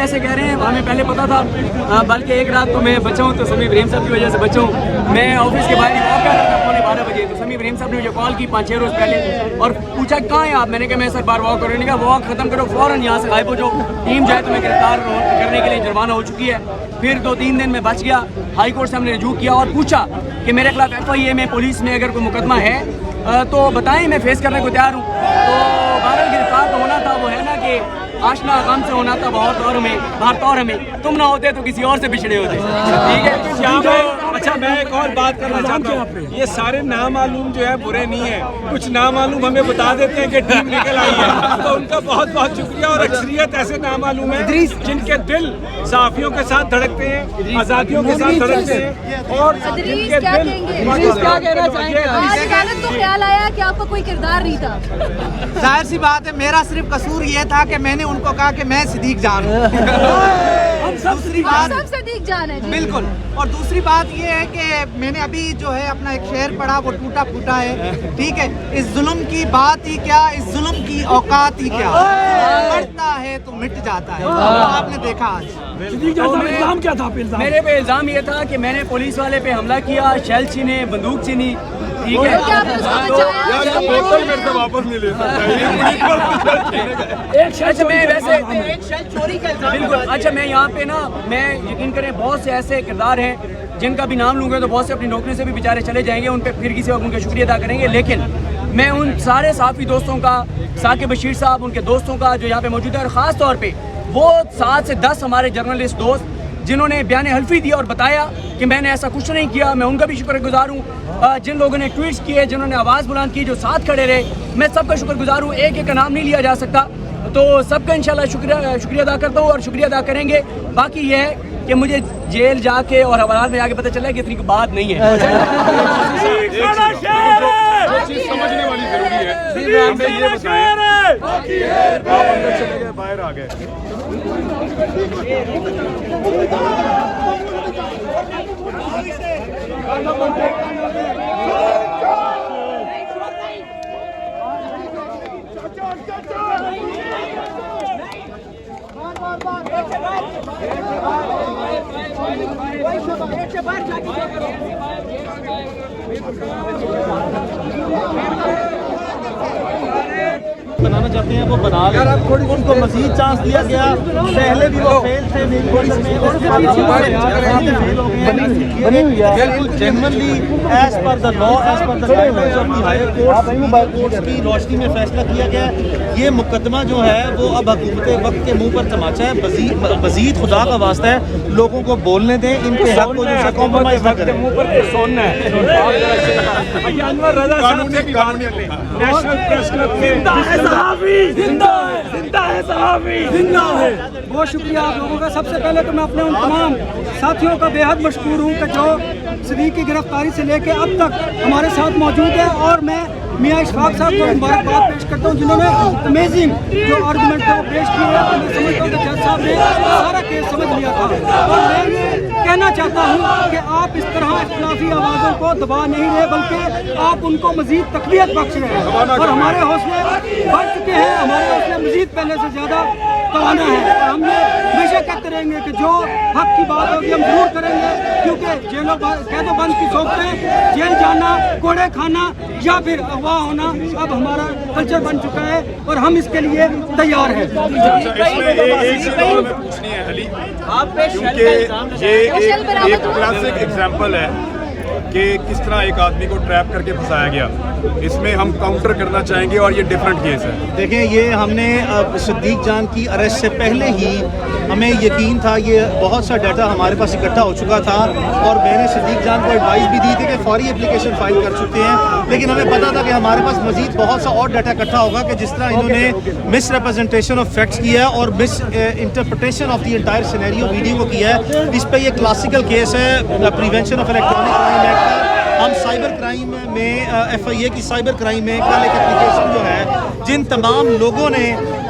ایسے کہہ رہے ہیں, ہمیں پہلے پتا تھا, بلکہ ایک رات تو میں بچا ہوں تو سمیع ابراہیم صاحب کی وجہ سے بچا ہوں. میں آفس کے باہر ہی واک کر رہا تھا 12:15 بجے, تو سمیع ابراہیم صاحب نے مجھے کال کی 5-6 روز پہلے اور پوچھا کہاں ہیں آپ. میں نے کہا میں سر بار واک کر رہا ہوں. نے کہا واک ختم کرو, فوراً یہاں سے غائب ہو جاؤ, ٹیم جو ہے تمہیں گرفتار کرنے کے لیے جرمانہ ہو چکی ہے. پھر 2-3 دن میں بچ گیا. ہائی کورٹ سے ہم نے رجوع کیا اور پوچھا کہ میرے خلاف FIA میں پولیس میں اگر کوئی مقدمہ ہے تو بتائیں, میں فیس کرنے کو تیار ہوں. تو بہرحال گرفتار تو ہونا تھا, وہ ہے نا کہ آشنا غم سے ہونا تھا بہت, اور ہمیں تم نہ ہوتے تو کسی اور سے بچھڑے ہوتے. ٹھیک ہے. اچھا میں ایک اور بات کرنا چاہتا ہوں, یہ سارے نامعلوم جو ہے برے نہیں ہیں, کچھ نامعلوم ہمیں بتا دیتے ہیں کہ ٹیم نکل آئی ہے, تو ان کا بہت بہت شکریہ. اور اکثریت ایسے نامعلوم ہیں جن کے دل صحافیوں کے ساتھ دھڑکتے ہیں, آزادیوں کے ساتھ دھڑکتے ہیں, اور جن کے دل کیا کہنا چاہیں گے؟ آج تو خیال آیا کہ آپ کا کوئی کردار نہیں تھا. ظاہر سی بات ہے, میرا صرف قصور یہ تھا کہ میں نے ان کو کہا کہ میں صدیق جان ہوں. دوسری بات سب صدیق جان ہے. بالکل. اور دوسری بات یہ ہے کہ میں نے ابھی جو ہے اپنا ایک شعر پڑھا, وہ ٹوٹا پھوٹا ہے. ٹھیک ہے, اس ظلم کی بات ہی کیا, اس ظلم کی اوقات ہی کیا, بڑھتا ہے تو مٹ جاتا ہے. آپ نے دیکھا آج الزام کیا تھا. میرے پہ الزام یہ تھا کہ میں نے پولیس والے پہ حملہ کیا, شیل چھینے, بندوق چھینی. ٹھیک ہے, بالکل. اچھا میں یہاں پہ نا, میں یقین کریں بہت سے ایسے کردار ہیں جن کا بھی نام لوں گے تو بہت سے اپنی نوکری سے بھی بیچارے چلے جائیں گے, ان پہ پھر کسی وقت ان کا شکریہ ادا کریں گے. لیکن میں ان سارے صحافی دوستوں کا, ثاقب بشیر صاحب, ان کے دوستوں کا جو یہاں پہ موجود ہے, اور خاص طور پہ وہ 7 سے 10 ہمارے جرنلسٹ دوست جنہوں نے بیان حلفی دیا اور بتایا کہ میں نے ایسا کچھ نہیں کیا, میں ان کا بھی شکر گزار ہوں. جن لوگوں نے ٹویٹس کیے, جنہوں نے آواز بلند کی, جو ساتھ کھڑے رہے, میں سب کا شکر گزار ہوں. ایک ایک کا نام نہیں لیا جا سکتا, تو سب کا انشاءاللہ شکریہ ادا کرتا ہوں اور شکریہ ادا کریں گے. باقی یہ ہے کہ مجھے جیل جا کے اور حوالات میں جا کے پتہ چلا کہ اتنی بات نہیں ہے. سمجھنے والی ضروری ہے. ہمیں یہ بتائیں آپ اندر چلے گئے, باہر آ گئے, بنانا چاہتے ہیں وہ بنا لیں, ان کو مزید چانس دیا گیا. پہلے بھی وہ فیل تھے میری کورس میں, فیل ہو گئے. Generally as per the law, as per the guidelines of the higher courts کی روشنی میں فیصلہ کیا گیا. یہ مقدمہ جو ہے وہ اب حکومت وقت کے منہ پر تماچا ہے. مزید خدا کا واسطہ ہے لوگوں کو بولنے دیں, ان کے حق کو جو ہے کمپرومائز نہ کریں. منہ پر سننا ہے. انور رضا صاحب سے بھی بات کر لیں. نیشنل پریس کلب میں زندہ ہے صحافی, زندہ ہے. بہت شکریہ آپ لوگوں کا. سب سے پہلے تو میں اپنے ان تمام ساتھیوں کا بے حد مشکور ہوں کہ جو صدیق کی گرفتاری سے لے کے اب تک ہمارے ساتھ موجود ہیں, اور میں میاں اشفاق صاحب کو مبارکباد پیش کرتا ہوں جنہوں نے امیزنگ جو آرگومنٹ ہے وہ پیش کیے ہیں. اور میں سمجھتا ہوں کہ جج صاحب نے سارا کیس سمجھ لیا تھا, اور میں یہ کہنا چاہتا ہوں کہ آپ اس طرح اختلافی آوازوں کو دبا نہیں رہے, بلکہ آپ ان کو مزید تقویت بخش رہے ہیں. اور ہمارے حوصلے بڑھ چکے ہیں, ہمارے حوصلے مزید پہلے سے زیادہ توانا ہے, اور ہم یہ ہمیشہ کہتے رہیں گے کہ جو حق کی بات ہوگی ہم ضرور کریں گے. کیونکہ جیلوں قید و بند کی صحبتیں, جیل جانا, کوڑے کھانا یا پھر اغوا ہونا اب ہمارا کلچر بن چکا ہے, اور ہم اس کے لیے تیار ہیں. ایک کلاسک ایگزامپل ہے کہ کس طرح ایک آدمی کو ٹریپ کر کے پھنسایا گیا. اس میں ہم کاؤنٹر کرنا چاہیں گے, اور یہ ڈیفرنٹ کیس ہے. دیکھیں, یہ ہم نے صدیق جان کی اریسٹ سے پہلے ہی ہمیں یقین تھا, یہ بہت سا ڈیٹا ہمارے پاس اکٹھا ہو چکا تھا, اور میں نے صدیق جان کو ایڈوائز بھی دی تھی کہ فوری اپلیکیشن فائل کر چکے ہیں. لیکن ہمیں پتا تھا کہ ہمارے پاس مزید بہت سا اور ڈیٹا اکٹھا ہوگا, کہ جس طرح انہوں نے مس ریپرزنٹیشن آف فیکٹس کیا ہے اور misinterpretation of the entire scenario video کو کیا ہے. اس پہ یہ کلاسیکل کیس ہے prevention of electronic crime act کا. ہم سائبر کرائم میں FIA کی سائبر کرائم میں کل ایک اپلیکیشن جو ہے, جن تمام لوگوں نے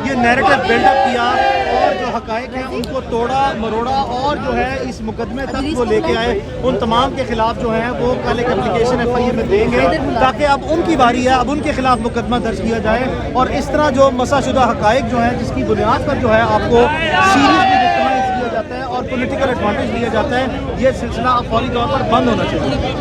یہ نیریٹو بلڈ اپ کیا اور جو حقائق ہیں ان کو توڑا مروڑا اور جو ہے اس مقدمے تک وہ لے کے آئے, ان تمام کے خلاف جو ہے وہ کل ایک اپلیکیشن FIA میں دیں گے, تاکہ اب ان کی باری ہے, اب ان کے خلاف مقدمہ درج کیا جائے. اور اس طرح جو مسا شدہ حقائق جو ہیں, جس کی بنیاد پر جو ہے آپ کو سیریز بھی ایڈوانٹیج لیا جاتا ہے، یہ سلسلہ اب فوری طور پر بند ہونا چاہیے.